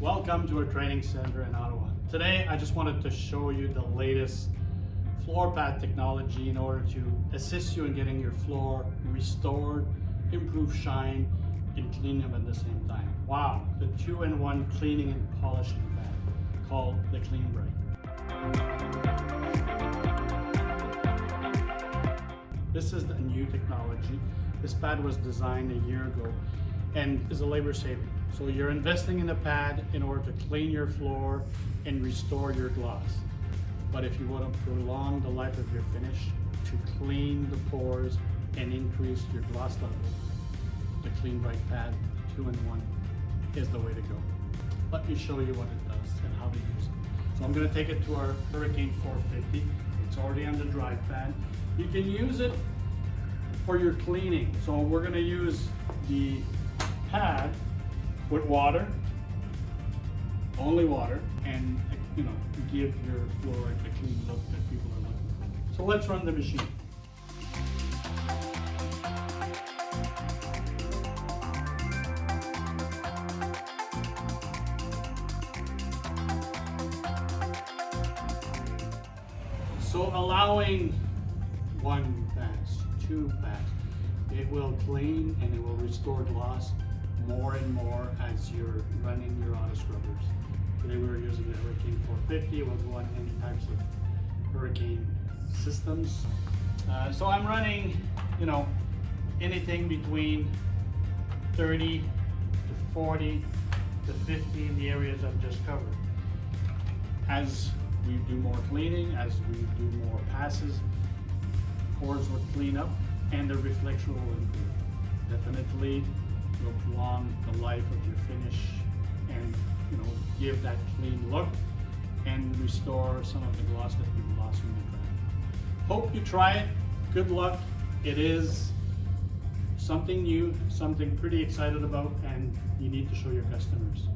Welcome to our training center in Ottawa. Today I just wanted to show you the latest floor pad technology in order to assist you in getting your floor restored, improve shine, and clean them at the same time. Wow, the 2-in-1 cleaning and polishing pad called the CleanBright. This is the new technology. This pad was designed a year ago and is a labor saving. So you're investing in a pad in order to clean your floor and restore your gloss. But if you want to prolong the life of your finish, to clean the pores and increase your gloss level, the CleanBright Pad 2-in-1 is the way to go. Let me show you what it does and how to use it. So I'm going to take it to our Hurricane 450. It's already on the dry pad. You can use it for your cleaning. So we're going to use the pad with water, only water, and give your floor the clean look that people are looking for. So let's run the machine. So allowing one pass, two pass, it will clean and it will restore gloss more and more as you're running your auto scrubbers. Today we were using the Hurricane 450. It will go on any types of hurricane systems. So I'm running, anything between 30 to 40 to 50 in the areas I've just covered. As we do more cleaning, as we do more passes, pores will clean up and the reflection will improve. Definitely will prolong the life of your finish and give that clean look and restore some of the gloss that you've lost from the track. Hope you try it. Good luck. It is something new, something pretty excited about, and you need to show your customers.